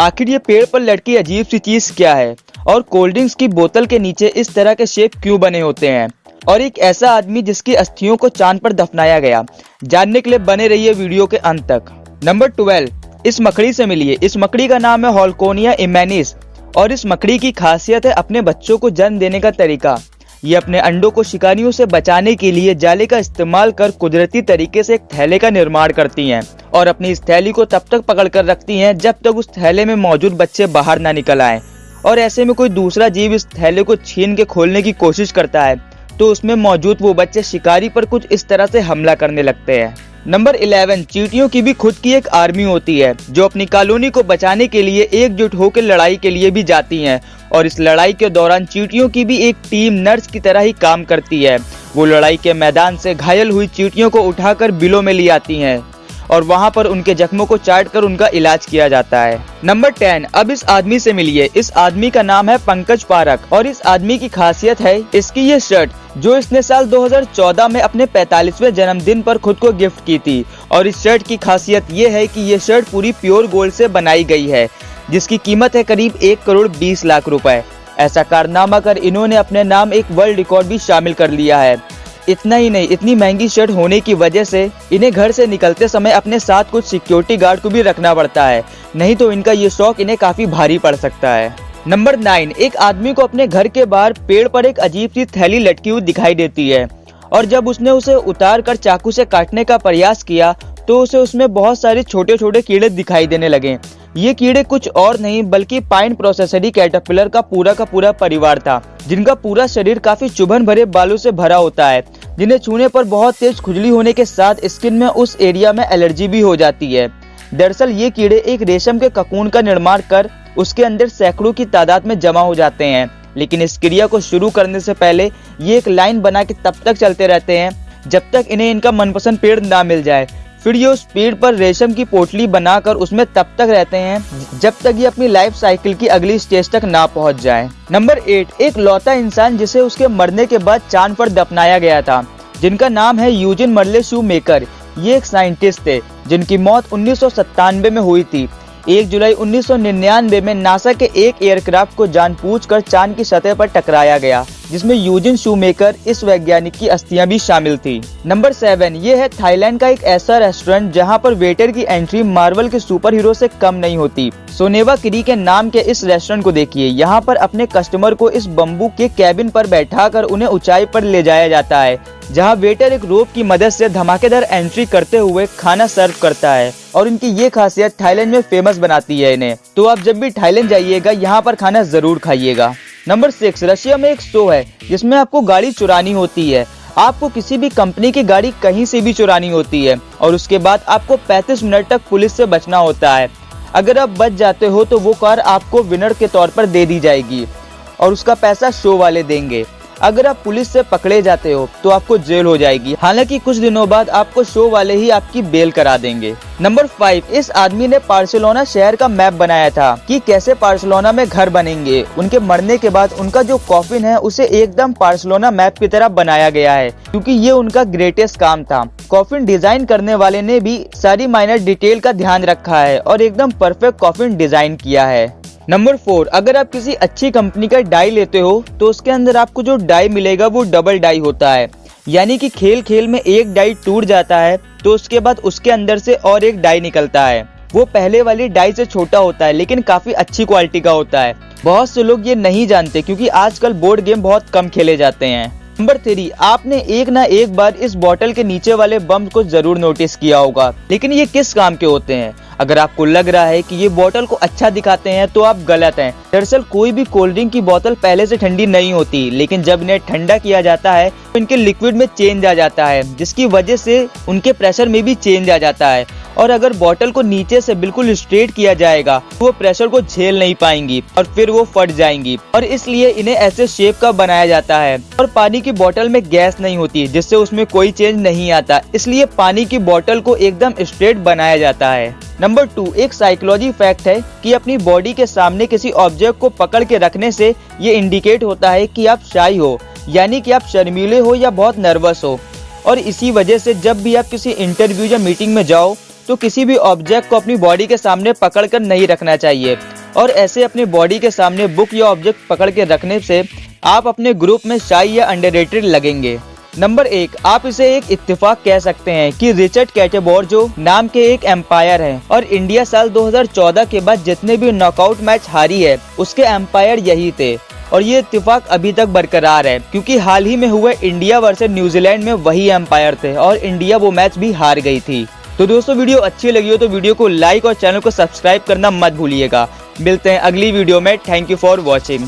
आखिर ये पेड़ पर लटकी अजीब सी चीज क्या है, और कोल्ड ड्रिंक्स की बोतल के नीचे इस तरह के शेप क्यों बने होते हैं, और एक ऐसा आदमी जिसकी अस्थियों को चांद पर दफनाया गया। जानने के लिए बने रहिए वीडियो के अंत तक। नंबर 12, इस मकड़ी से मिलिए। इस मकड़ी का नाम है हॉलकोनिया इमेनिस और इस मकड़ी की खासियत है अपने बच्चों को जन्म देने का तरीका। ये अपने अंडों को शिकारियों से बचाने के लिए जाले का इस्तेमाल कर कुदरती तरीके से एक थैले का निर्माण करती हैं और अपनी इस थैली को तब तक पकड़ कर रखती हैं जब तक उस थैले में मौजूद बच्चे बाहर ना निकल आए। और ऐसे में कोई दूसरा जीव इस थैले को छीन के खोलने की कोशिश करता है तो उसमें मौजूद वो बच्चे शिकारी पर कुछ इस तरह से हमला करने लगते हैं। नंबर 11, चींटियों की भी खुद की एक आर्मी होती है जो अपनी कॉलोनी को बचाने के लिए एकजुट होकर लड़ाई के लिए भी जाती हैं और इस लड़ाई के दौरान चींटियों की भी एक टीम नर्स की तरह ही काम करती है। वो लड़ाई के मैदान से घायल हुई चींटियों को उठाकर बिलों में ले आती हैं और वहां पर उनके जख्मों को चाट कर उनका इलाज किया जाता है। नंबर 10, अब इस आदमी से मिलिए। इस आदमी का नाम है पंकज पारक और इस आदमी की खासियत है इसकी ये शर्ट जो इसने साल 2014 में अपने 45वें जन्मदिन पर खुद को गिफ्ट की थी। और इस शर्ट की खासियत ये है कि ये शर्ट पूरी प्योर गोल्ड से बनाई गई है जिसकी कीमत है करीब 1 करोड़ 20 लाख रुपए। ऐसा कारनामा कर इन्होंने अपने नाम एक वर्ल्ड रिकॉर्ड भी शामिल कर लिया है। इतना ही नहीं, इतनी महंगी शर्ट होने की वजह से इन्हें घर से निकलते समय अपने साथ कुछ सिक्योरिटी गार्ड को भी रखना पड़ता है, नहीं तो इनका ये शौक इन्हें काफी भारी पड़ सकता है। नंबर 9, एक आदमी को अपने घर के बाहर पेड़ पर एक अजीब सी थैली लटकी हुई दिखाई देती है और जब उसने उसे उतार कर चाकू से काटने का प्रयास किया तो उसे उसमें बहुत सारे छोटे छोटे कीड़े दिखाई देने लगे। ये कीड़े कुछ और नहीं बल्कि पाइन प्रोसेसरी कैटरपिलर का पूरा परिवार था जिनका पूरा शरीर काफी चुभन भरे बालों से भरा होता है, जिन्हें छूने पर बहुत तेज खुजली होने के साथ स्किन में उस एरिया में एलर्जी भी हो जाती है। दरअसल ये कीड़े एक रेशम के ककून का निर्माण कर उसके अंदर सैकड़ों की तादाद में जमा हो जाते हैं, लेकिन इस क्रिया को शुरू करने से पहले ये एक लाइन बना के तब तक चलते रहते हैं जब तक इन्हें इनका मनपसंद पेड़ ना मिल जाए। फिर ये उस पेड़ पर रेशम की पोटली बनाकर उसमें तब तक रहते हैं जब तक ये अपनी लाइफ साइकिल की अगली स्टेज तक ना पहुंच जाए। नंबर 8, एक लौता इंसान जिसे उसके मरने के बाद चांद पर दफनाया गया था, जिनका नाम है यूजिन मर्ले शूमेकर। ये एक साइंटिस्ट थे जिनकी मौत 1997 में हुई थी। 1 जुलाई 1999 में नासा के एक एयरक्राफ्ट को जानबूझकर चांद की सतह पर टकराया गया जिसमें यूजिन शूमेकर इस वैज्ञानिक की अस्थियां भी शामिल थी। नंबर 7, ये है थाईलैंड का एक ऐसा रेस्टोरेंट जहां पर वेटर की एंट्री मार्वल के सुपर हीरो से कम नहीं होती। सोनेवा किरी के नाम के इस रेस्टोरेंट को देखिए। यहाँ पर अपने कस्टमर को इस बम्बू के कैबिन पर बैठाकर उन्हें ऊंचाई पर ले जाया जाता है जहाँ वेटर एक रोप की मदद से धमाकेदार एंट्री करते हुए खाना सर्व करता है और इनकी ये खासियत थाईलैंड में फेमस बनाती है इन्हें। तो आप जब भी थाईलैंड जाइएगा यहाँ पर खाना जरूर खाइएगा। नंबर 6, रशिया में एक शो है जिसमें आपको गाड़ी चुरानी होती है। आपको किसी भी कंपनी की गाड़ी कहीं से भी चुरानी होती है और उसके बाद आपको 35 मिनट तक पुलिस से बचना होता है। अगर आप बच जाते हो तो वो कार आपको विनर के तौर पर दे दी जाएगी और उसका पैसा शो वाले देंगे। अगर आप पुलिस से पकड़े जाते हो तो आपको जेल हो जाएगी, हालांकि कुछ दिनों बाद आपको शो वाले ही आपकी बेल करा देंगे। नंबर 5, इस आदमी ने बार्सिलोना शहर का मैप बनाया था कि कैसे बार्सिलोना में घर बनेंगे। उनके मरने के बाद उनका जो कॉफिन है उसे एकदम बार्सिलोना मैप की तरह बनाया गया है क्योंकि ये उनका ग्रेटेस्ट काम था। कॉफिन डिजाइन करने वाले ने भी सारी माइनर डिटेल का ध्यान रखा है और एकदम परफेक्ट कॉफिन डिजाइन किया है। नंबर 4, अगर आप किसी अच्छी कंपनी का डाई लेते हो तो उसके अंदर आपको जो डाई मिलेगा वो डबल डाई होता है, यानी कि खेल खेल में एक डाई टूट जाता है तो उसके बाद उसके अंदर से और एक डाई निकलता है। वो पहले वाली डाई से छोटा होता है लेकिन काफी अच्छी क्वालिटी का होता है। बहुत से लोग ये नहीं जानते क्योंकि आजकल बोर्ड गेम बहुत कम खेले जाते हैं। नंबर 3, आपने एक ना एक बार इस बोतल के नीचे वाले बम्प को जरूर नोटिस किया होगा, लेकिन ये किस काम के होते हैं? अगर आपको लग रहा है कि ये बोतल को अच्छा दिखाते हैं तो आप गलत हैं। दरअसल कोई भी कोल्ड ड्रिंक की बोतल पहले से ठंडी नहीं होती, लेकिन जब इन्हें ठंडा किया जाता है तो इनके लिक्विड में चेंज आ जाता है जिसकी वजह से उनके प्रेशर में भी चेंज आ जाता है और अगर बोतल को नीचे से बिल्कुल स्ट्रेट किया जाएगा तो वो प्रेशर को झेल नहीं पाएंगी और फिर वो फट जाएंगी और इसलिए इन्हें ऐसे शेप का बनाया जाता है। और पानी की बोतल में गैस नहीं होती जिससे उसमें कोई चेंज नहीं आता, इसलिए पानी की बोतल को एकदम स्ट्रेट बनाया जाता है। नंबर 2, एक साइकोलॉजी फैक्ट है कि अपनी बॉडी के सामने किसी ऑब्जेक्ट को पकड़ के रखने से ये इंडिकेट होता है कि आप शाई हो, यानी कि आप शर्मीले हो या बहुत नर्वस हो। और इसी वजह से जब भी आप किसी इंटरव्यू या मीटिंग में जाओ तो किसी भी ऑब्जेक्ट को अपनी बॉडी के सामने पकड़कर नहीं रखना चाहिए। और ऐसे अपनी बॉडी के सामने बुक या ऑब्जेक्ट पकड़ के रखने से आप अपने ग्रुप में शाई या अंडररेटेड लगेंगे। नंबर 1, आप इसे एक इत्तेफाक कह सकते हैं कि रिचर्ड कैटेबोर जो नाम के एक एम्पायर हैं और इंडिया साल 2014 के बाद जितने भी नॉकआउट मैच हारी है उसके एम्पायर यही थे। और ये इत्तेफाक अभी तक बरकरार है क्योंकि हाल ही में हुए इंडिया वर्सेस न्यूजीलैंड में वही एम्पायर थे और इंडिया वो मैच भी हार गई थी। तो दोस्तों वीडियो अच्छी लगी हो तो वीडियो को लाइक और चैनल को सब्सक्राइब करना मत भूलिएगा। मिलते हैं अगली वीडियो में। Thank you for watching.